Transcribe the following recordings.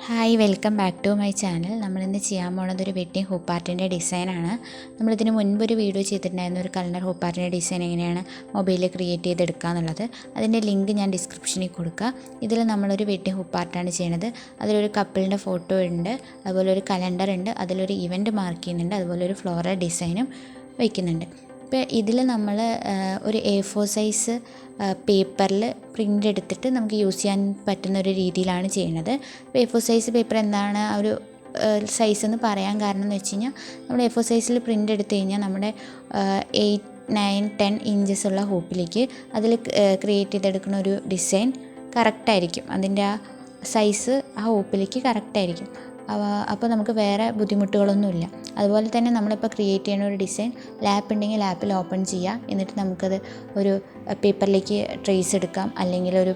Hi, welcome back to my channel. നമ്മളിന്ന് ചെയ്യാൻ പോകുന്നത് ഒരു വെഡ്ഡിങ് ഹൂപ്പ് ആർട്ടിൻ്റെ ഡിസൈനാണ്. നമ്മളിതിന് മുൻപൊരു വീഡിയോ ചെയ്തിട്ടുണ്ടായിരുന്നു, ഒരു കലണ്ടർ ഹൂപ്പ് ആർട്ടിൻ്റെ ഡിസൈൻ എങ്ങനെയാണ് മൊബൈലിൽ ക്രിയേറ്റ് ചെയ്തെടുക്കുക എന്നുള്ളത്. അതിൻ്റെ ലിങ്ക് ഞാൻ ഡിസ്ക്രിപ്ഷനിൽ കൊടുക്കുക. ഇതിൽ നമ്മളൊരു വെഡ്ഡിങ് ഹൂപ്പ് ആർട്ടാണ് ചെയ്യണത്. അതിലൊരു കപ്പിളിൻ്റെ ഫോട്ടോ ഉണ്ട്, അതുപോലെ ഒരു കലണ്ടർ ഉണ്ട്, അതിലൊരു ഇവൻറ്റ് മാർക്ക് ചെയ്യുന്നുണ്ട്, അതുപോലെ ഒരു ഫ്ലോറൽ ഡിസൈനും വയ്ക്കുന്നുണ്ട്. ഇപ്പോൾ ഇതിൽ നമ്മൾ ഒരു A4 സൈസ് പേപ്പറിൽ പ്രിൻ്റ് എടുത്തിട്ട് നമുക്ക് യൂസ് ചെയ്യാൻ പറ്റുന്ന ഒരു രീതിയിലാണ് ചെയ്യുന്നത്. ഇപ്പോൾ A4 സൈസ് പേപ്പർ എന്താണ് ആ ഒരു സൈസ് എന്ന് പറയാൻ കാരണം എന്ന് വെച്ച് കഴിഞ്ഞാൽ, നമ്മൾ A4 സൈസിൽ പ്രിൻ്റ് എടുത്തു കഴിഞ്ഞാൽ നമ്മുടെ 8, 9, 10 ഇഞ്ചസ് ഉള്ള ഹൂപ്പിലേക്ക് അതിൽ ക്രിയേറ്റ് ചെയ്തെടുക്കുന്ന ഒരു ഡിസൈൻ കറക്റ്റായിരിക്കും. അതിൻ്റെ ആ സൈസ് ആ ഹൂപ്പിലേക്ക് കറക്റ്റായിരിക്കും. അപ്പോൾ നമുക്ക് വേറെ ബുദ്ധിമുട്ടുകളൊന്നുമില്ല. അതുപോലെ തന്നെ നമ്മളിപ്പോൾ ക്രിയേറ്റ് ചെയ്യുന്ന ഒരു ഡിസൈൻ ലാപ്പ് ഉണ്ടെങ്കിൽ ലാപ്പിൽ ഓപ്പൺ ചെയ്യാം. എന്നിട്ട് നമുക്കത് ഒരു പേപ്പറിലേക്ക് ട്രേസ് എടുക്കാം, അല്ലെങ്കിൽ ഒരു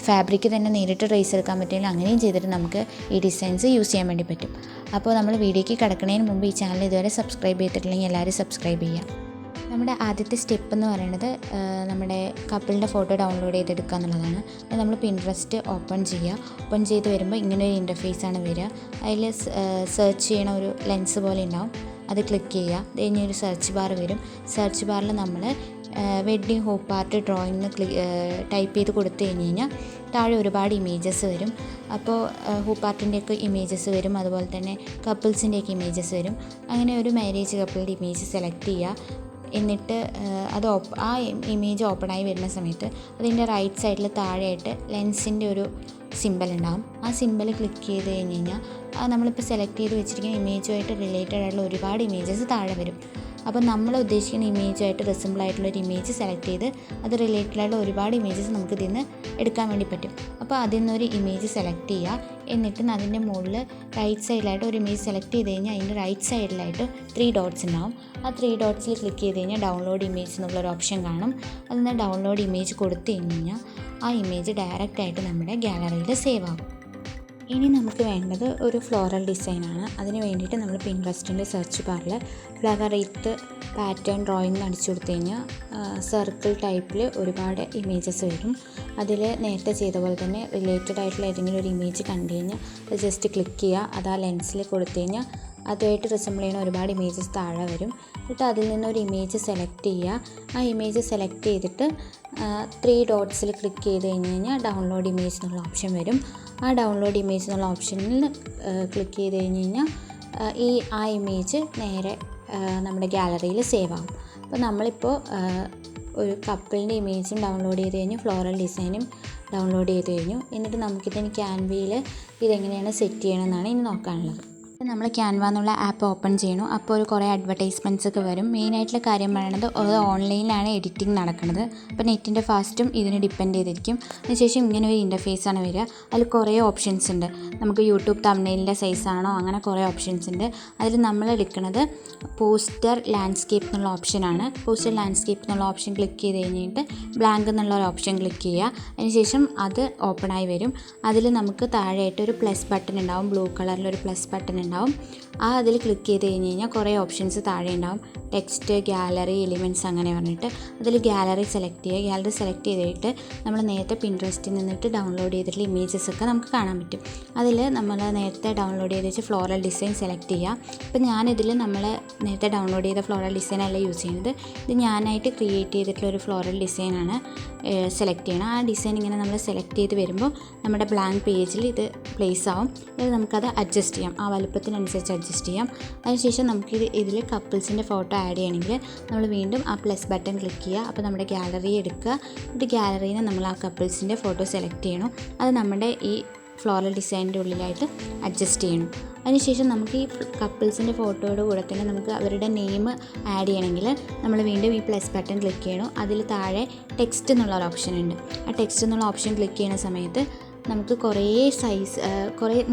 ഫാബ്രിക്ക് തന്നെ നേരിട്ട് ട്രേസ് എടുക്കാൻ പറ്റില്ല. അങ്ങനെയും ചെയ്തിട്ട് നമുക്ക് ഈ ഡിസൈൻസ് യൂസ് ചെയ്യാൻ വേണ്ടി പറ്റും. അപ്പോൾ നമ്മൾ വീഡിയോയ്ക്ക് കിടക്കുന്നതിന് മുമ്പ് ഈ ചാനൽ ഇതുവരെ സബ്സ്ക്രൈബ് ചെയ്തിട്ടില്ലെങ്കിൽ എല്ലാവരും സബ്സ്ക്രൈബ് ചെയ്യാം. നമ്മുടെ ആദ്യത്തെ സ്റ്റെപ്പ് എന്ന് പറയുന്നത് നമ്മുടെ കപ്പിളിൻ്റെ ഫോട്ടോ ഡൗൺലോഡ് ചെയ്തെടുക്കുക എന്നുള്ളതാണ്. അത് നമ്മൾ പിൻട്രസ്റ്റ് ഓപ്പൺ ചെയ്യുക. ഓപ്പൺ ചെയ്ത് വരുമ്പോൾ ഇങ്ങനെ ഒരു ഇൻ്റർഫേസാണ് വരിക. അതിൽ സെർച്ച് ചെയ്യണ ഒരു ലെൻസ് പോലെ ഉണ്ടാവും, അത് ക്ലിക്ക് ചെയ്യുക. അത് കഴിഞ്ഞ് ഒരു സെർച്ച് ബാർ വരും. സെർച്ച് ബാറിൽ നമ്മൾ wedding hoop art drawing type ചെയ്ത് കൊടുത്തു കഴിഞ്ഞ് കഴിഞ്ഞാൽ താഴെ ഒരുപാട് ഇമേജസ് വരും. അപ്പോൾ ഹൂപ്പ് ആർട്ടിൻ്റെയൊക്കെ ഇമേജസ് വരും, അതുപോലെ തന്നെ കപ്പിൾസിൻ്റെയൊക്കെ ഇമേജസ് വരും. അങ്ങനെ ഒരു മാരേജ് കപ്പിളിൻ്റെ ഇമേജ് സെലക്ട് ചെയ്യുക. എന്നിട്ട് അത് ആ ഇമേജ് ഓപ്പണായി വരുന്ന സമയത്ത് അതിൻ്റെ റൈറ്റ് സൈഡിൽ താഴെയായിട്ട് ലെൻസിൻ്റെ ഒരു സിമ്പൽ ഉണ്ടാകും. ആ സിമ്പൽ ക്ലിക്ക് ചെയ്ത് കഴിഞ്ഞ് കഴിഞ്ഞാൽ നമ്മളിപ്പോൾ സെലക്ട് ചെയ്ത് വെച്ചിരിക്കുന്ന ഇമേജുമായിട്ട് റിലേറ്റഡ് ആയിട്ടുള്ള ഒരുപാട് ഇമേജസ് താഴെ വരും. അപ്പോൾ നമ്മൾ ഉദ്ദേശിക്കുന്ന ഇമേജുമായിട്ട് റിസംബിൾ ആയിട്ടുള്ളൊരു ഇമേജ് സെലക്ട് ചെയ്ത് അത് റിലേറ്റഡ് ആയിട്ടുള്ള ഒരുപാട് ഇമേജസ് നമുക്ക് ഇതിൽ നിന്ന് എടുക്കാൻ വേണ്ടി പറ്റും. അപ്പോൾ അതിൽ നിന്നൊരു ഇമേജ് സെലക്ട് ചെയ്യുക. എന്നിട്ട് അതിൻ്റെ മുകളിൽ റൈറ്റ് സൈഡിലായിട്ട് ഒരു ഇമേജ് സെലക്ട് ചെയ്ത് കഴിഞ്ഞാൽ അതിൻ്റെ റൈറ്റ് സൈഡിലായിട്ട് 3 ഡോട്ട്സ് ഉണ്ടാവും. ആ 3 ഡോട്ട്സിൽ ക്ലിക്ക് ചെയ്ത് കഴിഞ്ഞാൽ ഡൗൺലോഡ് ഇമേജ് എന്നുള്ളൊരു ഓപ്ഷൻ കാണും. അതിൽ നിന്ന് ഡൗൺലോഡ് ഇമേജ് കൊടുത്തു കഴിഞ്ഞ് കഴിഞ്ഞാൽ ആ ഇമേജ് ഡയറക്റ്റായിട്ട് നമ്മുടെ ഗാലറിയിൽ സേവ് ആകും. ഇനി നമുക്ക് വേണ്ടത് ഒരു ഫ്ലോറൽ ഡിസൈനാണ്. അതിന് വേണ്ടിയിട്ട് നമ്മൾ പിൻട്രസ്റ്റിൻ്റെ സെർച്ച് ബാറിൽ ഫ്ലവർ വിത്ത് പാറ്റേൺ ഡ്രോയിങ് അടിച്ചു കൊടുത്തു കഴിഞ്ഞാൽ സർക്കിൾ ടൈപ്പിൽ ഒരുപാട് ഇമേജസ് വരും. അതിൽ നേരത്തെ ചെയ്ത പോലെ തന്നെ റിലേറ്റഡ് ആയിട്ടുള്ള ഏതെങ്കിലും ഒരു ഇമേജ് കണ്ടു കഴിഞ്ഞാൽ അത് ജസ്റ്റ് ക്ലിക്ക് ചെയ്യുക. അത് ആ ലെൻസിൽ കൊടുത്തു കഴിഞ്ഞാൽ അതുമായിട്ട് റിസംബിൾ ചെയ്യുന്ന ഒരുപാട് ഇമേജസ് താഴെ വരും. എന്നിട്ട് അതിൽ നിന്നൊരു ഇമേജ് സെലക്ട് ചെയ്യുക. ആ ഇമേജ് സെലക്ട് ചെയ്തിട്ട് 3 ഡോട്ട്സിൽ ക്ലിക്ക് ചെയ്ത് കഴിഞ്ഞ് കഴിഞ്ഞാൽ ഡൗൺലോഡ് ഇമേജ് എന്നുള്ള ഓപ്ഷൻ വരും. ആ ഡൗൺലോഡ് ഇമേജ് എന്നുള്ള ഓപ്ഷനിൽ ക്ലിക്ക് ചെയ്ത് കഴിഞ്ഞ് കഴിഞ്ഞാൽ ആ ഇമേജ് നേരെ നമ്മുടെ ഗാലറിയിൽ സേവ് ആകും. അപ്പോൾ നമ്മളിപ്പോൾ ഒരു കപ്പിളിൻ്റെ ഇമേജും ഡൗൺലോഡ് ചെയ്ത് കഴിഞ്ഞു, ഫ്ലോറൽ ഡിസൈനും ഡൗൺലോഡ് ചെയ്ത് കഴിഞ്ഞു. എന്നിട്ട് നമുക്കിതിന് ക്യാൻവയിൽ ഇതെങ്ങനെയാണ് സെറ്റ് ചെയ്യണമെന്നാണ് ഇനി നോക്കാനുള്ളത്. നമ്മൾ ക്യാൻവ എന്നുള്ള ആപ്പ് ഓപ്പൺ ചെയ്യണം. അപ്പോൾ കുറേ അഡ്വർടൈസ്മെൻറ്റ്സ് ഒക്കെ വരും. മെയിനായിട്ടുള്ള കാര്യം പറയണത് അത് ഓൺലൈനിലാണ് എഡിറ്റിംഗ് നടക്കുന്നത്. അപ്പോൾ നെറ്റിൻ്റെ ഫാസ്റ്റും ഇതിന് ഡിപ്പെൻഡ് ചെയ്തിരിക്കും. അതിനുശേഷം ഇങ്ങനെ ഒരു ഇൻ്റർഫേസാണ് വരിക. അതിൽ കുറേ ഓപ്ഷൻസ് ഉണ്ട്. നമുക്ക് യൂട്യൂബ് തംബ്നെയിലിൻ്റെ സൈസാണോ, അങ്ങനെ കുറേ ഓപ്ഷൻസ് ഉണ്ട്. അതിൽ നമ്മൾ എടുക്കുന്നത് പോസ്റ്റർ ലാൻഡ്സ്കേപ്പ് എന്നുള്ള ഓപ്ഷനാണ്. പോസ്റ്റർ ലാൻഡ്സ്കേപ്പ് എന്നുള്ള ഓപ്ഷൻ ക്ലിക്ക് ചെയ്ത് കഴിഞ്ഞിട്ട് ബ്ലാങ്ക് എന്നുള്ള ഒരു ഓപ്ഷൻ ക്ലിക്ക് ചെയ്യുക. അതിനുശേഷം അത് ഓപ്പണായി വരും. അതിൽ നമുക്ക് താഴെയായിട്ട് ഒരു പ്ലസ് ബട്ടൺ ഉണ്ടാവും, ബ്ലൂ കളറിലൊരു പ്ലസ് ബട്ടൺ ഉണ്ടാവും. അതിൽ ക്ലിക്ക് ചെയ്ത് കഴിഞ്ഞ് കഴിഞ്ഞാൽ കുറേ ഓപ്ഷൻസ് താഴെ ഉണ്ടാവും. ടെക്സ്റ്റ്, ഗാലറി, എലിമെൻറ്റ്സ് അങ്ങനെ പറഞ്ഞിട്ട് അതിൽ ഗാലറി സെലക്ട് ചെയ്യുക. ഗാലറി സെലക്ട് ചെയ്തിട്ട് നമ്മൾ നേരത്തെ പിൻട്രസ്റ്റിൽ നിന്നിട്ട് ഡൗൺലോഡ് ചെയ്തിട്ടുള്ള ഇമേജസ് ഒക്കെ നമുക്ക് കാണാൻ പറ്റും. അതിൽ നമ്മൾ നേരത്തെ ഡൗൺലോഡ് ചെയ്ത് വെച്ച് ഫ്ലോറൽ ഡിസൈൻ സെലക്ട് ചെയ്യുക. അപ്പോൾ ഞാനിതിൽ നമ്മൾ നേരത്തെ ഡൗൺലോഡ് ചെയ്ത ഫ്ലോറൽ ഡിസൈനല്ല യൂസ് ചെയ്യുന്നത്. ഇത് ഞാനായിട്ട് ക്രിയേറ്റ് ചെയ്തിട്ടുള്ള ഒരു ഫ്ലോറൽ ഡിസൈനാണ് സെലക്ട് ചെയ്യണം. ആ ഡിസൈൻ ഇങ്ങനെ നമ്മൾ സെലക്ട് ചെയ്ത് വരുമ്പോൾ നമ്മുടെ ബ്ലാങ്ക് പേജിൽ ഇത് പ്ലേസ് ആവും. ഇത് നമുക്കത് അഡ്ജസ്റ്റ് ചെയ്യാം, ആ വലുപ്പത്തിനനുസരിച്ച് അഡ്ജസ്റ്റ് ചെയ്യാം. അതിനുശേഷം നമുക്ക് ഇതിൽ കപ്പിൾസിൻ്റെ ഫോട്ടോ ആഡ് ചെയ്യണമെങ്കിൽ നമ്മൾ വീണ്ടും ആ പ്ലസ് ബട്ടൺ ക്ലിക്ക് ചെയ്യുക. അപ്പോൾ നമ്മുടെ ഗാലറി എടുക്കുക. എന്നിട്ട് ഗാലറിയിൽ നിന്ന് നമ്മൾ ആ കപ്പിൾസിൻ്റെ ഫോട്ടോ സെലക്ട് ചെയ്യണം. അത് നമ്മുടെ ഈ ഫ്ലോറൽ ഡിസൈനിൻ്റെ ഉള്ളിലായിട്ട് അഡ്ജസ്റ്റ് ചെയ്യണം. അതിനുശേഷം നമുക്ക് ഈ കപ്പിൾസിൻ്റെ ഫോട്ടോയുടെ കൂടെ തന്നെ നമുക്ക് അവരുടെ നെയിം ആഡ് ചെയ്യണമെങ്കിൽ നമ്മൾ വീണ്ടും ഈ പ്ലസ് ബട്ടൺ ക്ലിക്ക് ചെയ്യണം. അതിൽ താഴെ ടെക്സ്റ്റ് എന്നുള്ള ഒരു ഓപ്ഷൻ ഉണ്ട്. ആ ടെക്സ്റ്റ് എന്നുള്ള ഓപ്ഷൻ ക്ലിക്ക് ചെയ്യുന്ന സമയത്ത് നമുക്ക് കുറേ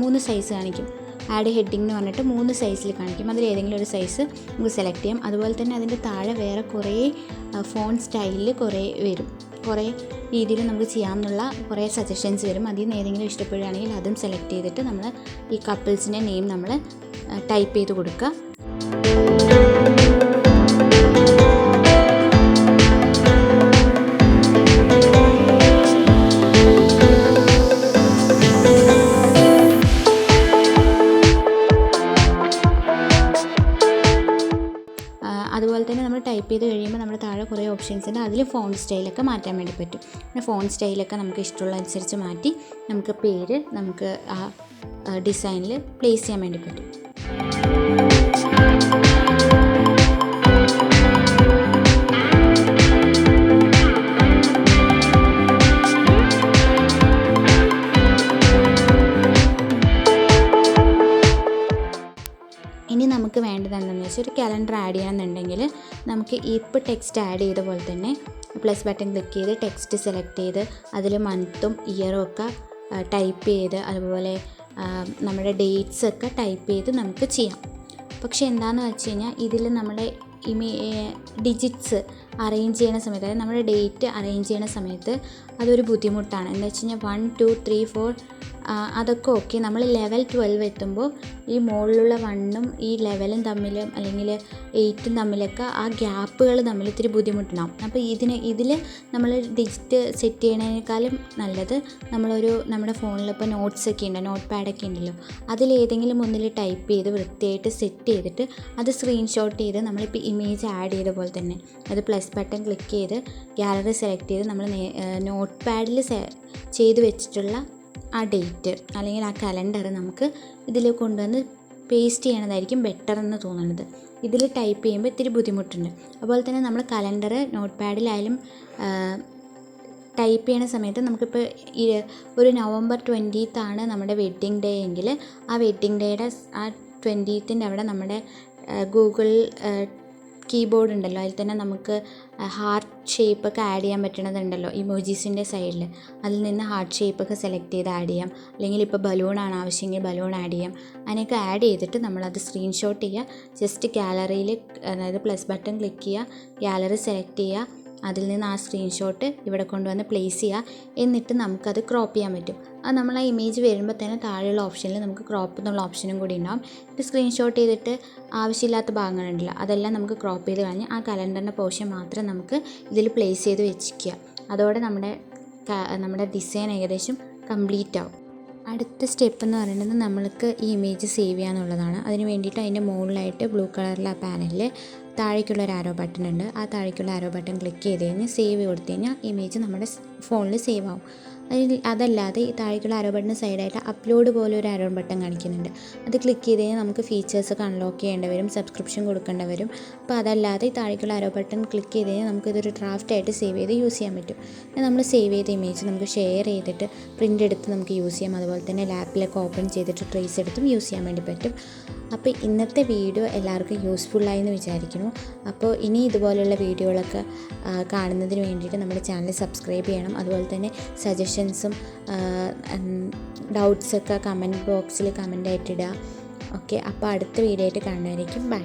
3 സൈസ് കാണിക്കും. ആഡ് ഹെഡിങ് എന്ന് പറഞ്ഞിട്ട് 3 സൈസിൽ കാണിക്കും. അതിൽ ഏതെങ്കിലും ഒരു സൈസ് നമുക്ക് സെലക്ട് ചെയ്യാം. അതുപോലെ തന്നെ അതിൻ്റെ താഴെ വേറെ കുറേ ഫോൺ സ്റ്റൈലിൽ കുറേ വരും. കുറേ രീതിയിൽ നമുക്ക് ചെയ്യാമെന്നുള്ള കുറേ സജഷൻസ് വരും. അതിൽ നിന്ന് ഏതെങ്കിലും ഇഷ്ടപ്പെടുകയാണെങ്കിൽ അതും സെലക്ട് ചെയ്തിട്ട് നമ്മൾ ഈ കപ്പിൾസിൻ്റെ നെയിം നമ്മൾ ടൈപ്പ് ചെയ്ത് കൊടുക്കുക. ചെയ്ത് കഴിയുമ്പോൾ നമ്മുടെ താഴെ കുറേ ഓപ്ഷൻസ് ഉണ്ട്. അതിൽ ഫോണ്ട് സ്റ്റൈലൊക്കെ മാറ്റാൻ വേണ്ടി പറ്റും. പിന്നെ ഫോണ്ട് സ്റ്റൈലൊക്കെ നമുക്ക് ഇഷ്ടമുള്ള അനുസരിച്ച് മാറ്റി നമുക്ക് പേര് നമുക്ക് ആ ഡിസൈനിൽ പ്ലേസ് ചെയ്യാൻ വേണ്ടി പറ്റും. ഇനി നമുക്ക് വേണ്ടത് എന്താണെന്ന് വെച്ചാൽ ഒരു കലണ്ടർ ആഡ് ചെയ്യണമെന്നുണ്ടെങ്കിൽ നമുക്ക് ഇപ്പോൾ ടെക്സ്റ്റ് ആഡ് ചെയ്ത പോലെ തന്നെ പ്ലസ് ബട്ടൺ ക്ലിക്ക് ചെയ്ത് ടെക്സ്റ്റ് സെലക്ട് ചെയ്ത് അതിൽ മന്തും ഇയറും ഒക്കെ ടൈപ്പ് ചെയ്ത് അതുപോലെ നമ്മുടെ ഡേറ്റ്സ് ഒക്കെ ടൈപ്പ് ചെയ്ത് നമുക്ക് ചെയ്യാം. പക്ഷെ എന്താണെന്ന് വെച്ച് കഴിഞ്ഞാൽ ഇതിൽ നമ്മുടെ ഡിജിറ്റ്സ് അറേഞ്ച് ചെയ്യുന്ന സമയത്ത്, അതായത് നമ്മുടെ ഡേറ്റ് അറേഞ്ച് ചെയ്യുന്ന സമയത്ത് അതൊരു ബുദ്ധിമുട്ടാണ്. എന്ന് വെച്ച് കഴിഞ്ഞാൽ 1 2 3 4 അതൊക്കെ ഓക്കെ. നമ്മൾ ലെവൽ 12 എത്തുമ്പോൾ ഈ മുകളിലുള്ള 1ഉം ഈ ലെവലും തമ്മിലും അല്ലെങ്കിൽ 8ഉം തമ്മിലൊക്കെ ആ ഗ്യാപ്പുകൾ തമ്മിൽ ഇത്തിരി ബുദ്ധിമുട്ടുണ്ടാകും. അപ്പോൾ ഇതിൽ നമ്മൾ ഡിജിറ്റ് സെറ്റ് ചെയ്യണതിനേക്കാളും നല്ലത് നമ്മുടെ ഫോണിൽ ഇപ്പോൾ നോട്ട്സൊക്കെ ഉണ്ട്, നോട്ട് പാഡൊക്കെ ഉണ്ടല്ലോ, അതിലേതെങ്കിലും ഒന്നിൽ ടൈപ്പ് ചെയ്ത് വൃത്തിയായിട്ട് സെറ്റ് ചെയ്തിട്ട് അത് സ്ക്രീൻഷോട്ട് ചെയ്ത് നമ്മളിപ്പോൾ ഇമേജ് ആഡ് ചെയ്ത പോലെ തന്നെ അത് പ്ലസ് ബട്ടൺ ക്ലിക്ക് ചെയ്ത് ഗാലറി സെലക്ട് ചെയ്ത് നമ്മൾ നോട്ട് പാഡിൽ ചെയ്ത് വെച്ചിട്ടുള്ള ആ ഡേറ്റ് അല്ലെങ്കിൽ ആ കലണ്ടർ നമുക്ക് ഇതിൽ കൊണ്ടുവന്ന് പേസ്റ്റ് ചെയ്യണതായിരിക്കും ബെറ്റർ എന്ന് തോന്നുന്നത്. ഇതിൽ ടൈപ്പ് ചെയ്യുമ്പോൾ ഇത്തിരി ബുദ്ധിമുട്ടുണ്ട്. അതുപോലെ തന്നെ നമ്മൾ കലണ്ടർ നോട്ട് പാഡിലായാലും ടൈപ്പ് ചെയ്യുന്ന സമയത്ത് നമുക്കിപ്പോൾ ഒരു November 20th നമ്മുടെ വെഡ്ഡിങ് ഡേ എങ്കിൽ ആ വെഡ്ഡിങ് ഡേയുടെ ആ 20th അവിടെ നമ്മുടെ ഗൂഗിൾ കീബോർഡ് ഉണ്ടല്ലോ, അതിൽ തന്നെ നമുക്ക് ഹാർട്ട് ഷേപ്പൊക്കെ ആഡ് ചെയ്യാൻ പറ്റണതുണ്ടല്ലോ ഇമോജീസിൻ്റെ സൈഡിൽ, അതിൽ നിന്ന് ഹാർട്ട് ഷേപ്പൊക്കെ സെലക്ട് ചെയ്ത് ആഡ് ചെയ്യാം. അല്ലെങ്കിൽ ഇപ്പോൾ ബലൂണാണ് ആവശ്യമെങ്കിൽ ബലൂൺ ആഡ് ചെയ്യാം. അതിനൊക്കെ ആഡ് ചെയ്തിട്ട് നമ്മളത് സ്ക്രീൻഷോട്ട് ചെയ്യുക. ജസ്റ്റ് ഗാലറിയിൽ, അതായത് പ്ലസ് ബട്ടൺ ക്ലിക്ക് ചെയ്യുക, ഗാലറി സെലക്ട് ചെയ്യുക, അതിൽ നിന്ന് ആ സ്ക്രീൻഷോട്ട് ഇവിടെ കൊണ്ടുവന്ന് പ്ലേസ് ചെയ്യുക. എന്നിട്ട് നമുക്കത് ക്രോപ്പ് ചെയ്യാൻ പറ്റും. അത് നമ്മൾ ആ ഇമേജ് വരുമ്പോൾ തന്നെ താഴെയുള്ള ഓപ്ഷനിൽ നമുക്ക് ക്രോപ്പ് എന്നുള്ള ഓപ്ഷനും കൂടി ഉണ്ടാവും. ഇത് സ്ക്രീൻഷോട്ട് ചെയ്തിട്ട് ആവശ്യമില്ലാത്ത ഭാഗങ്ങളുണ്ടല്ലോ അതെല്ലാം നമുക്ക് ക്രോപ്പ് ചെയ്ത് കഴിഞ്ഞ് ആ കലണ്ടറിൻ്റെ പോർഷൻ മാത്രം നമുക്ക് ഇതിൽ പ്ലേസ് ചെയ്ത് വെച്ചിരിക്കുക. അതോടെ നമ്മുടെ ഡിസൈൻ ഏകദേശം കംപ്ലീറ്റ് ആവും. അടുത്ത സ്റ്റെപ്പ് എന്ന് പറയുന്നത് നമ്മൾക്ക് ഈ ഇമേജ് സേവ് ചെയ്യാന്നുള്ളതാണ്. അതിന് വേണ്ടിയിട്ട് അതിൻ്റെ മുകളിലായിട്ട് ബ്ലൂ കളറിലെ ആ പാനലിൽ താഴേക്കുള്ളൊരു ആരോ ബട്ടൺ ഉണ്ട്. ആ താഴേക്കുള്ള ആരോ ബട്ടൺ ക്ലിക്ക് ചെയ്ത് കഴിഞ്ഞാൽ സേവ് കൊടുത്തു കഴിഞ്ഞാൽ ഇമേജ് നമ്മുടെ ഫോണിൽ സേവ് ആവും. അതല്ലാതെ ഈ താഴേക്കുള്ള ആരോ ബട്ടൺ സൈഡായിട്ട് അപ്ലോഡ് പോലെ ഒരു ആരോ ബട്ടൺ കാണിക്കുന്നുണ്ട്. അത് ക്ലിക്ക് ചെയ്ത് കഴിഞ്ഞാൽ നമുക്ക് ഫീച്ചേഴ്സൊക്കെ അൺലോക്ക് ചെയ്യേണ്ടി വരും, സബ്സ്ക്രിപ്ഷൻ കൊടുക്കേണ്ടി വരും. അപ്പോൾ അതല്ലാതെ ഈ താഴേക്കുള്ള ആരോ ബട്ടൺ ക്ലിക്ക് ചെയ്ത് കഴിഞ്ഞാൽ നമുക്കിതൊരു ഡ്രാഫ്റ്റായിട്ട് സേവ് ചെയ്ത് യൂസ് ചെയ്യാൻ പറ്റും. നമ്മൾ സേവ് ചെയ്ത ഇമേജ് നമുക്ക് ഷെയർ ചെയ്തിട്ട് പ്രിൻ്റ് എടുത്ത് നമുക്ക് യൂസ് ചെയ്യാം. അതുപോലെ തന്നെ ലാപ്പിലൊക്കെ ഓപ്പൺ ചെയ്തിട്ട് ട്രേസ് എടുത്തും യൂസ് ചെയ്യാൻ വേണ്ടി പറ്റും. അപ്പോൾ ഇന്നത്തെ വീഡിയോ എല്ലാവർക്കും യൂസ്ഫുള്ളായി എന്ന് വിചാരിക്കുന്നു. അപ്പോൾ ഇനി ഇതുപോലെയുള്ള വീഡിയോകളൊക്കെ കാണുന്നതിന് വേണ്ടിയിട്ട് നമ്മുടെ ചാനൽ സബ്സ്ക്രൈബ് ചെയ്യണം. അതുപോലെ തന്നെ സജഷൻസും ഡൗട്ട്സൊക്കെ കമൻറ്റ് ബോക്സിൽ കമൻ്റായിട്ടിടുക. ഓക്കെ, അപ്പോൾ അടുത്ത വീഡിയോ ആയിട്ട് കാണുന്നതായിരിക്കും. ബൈ.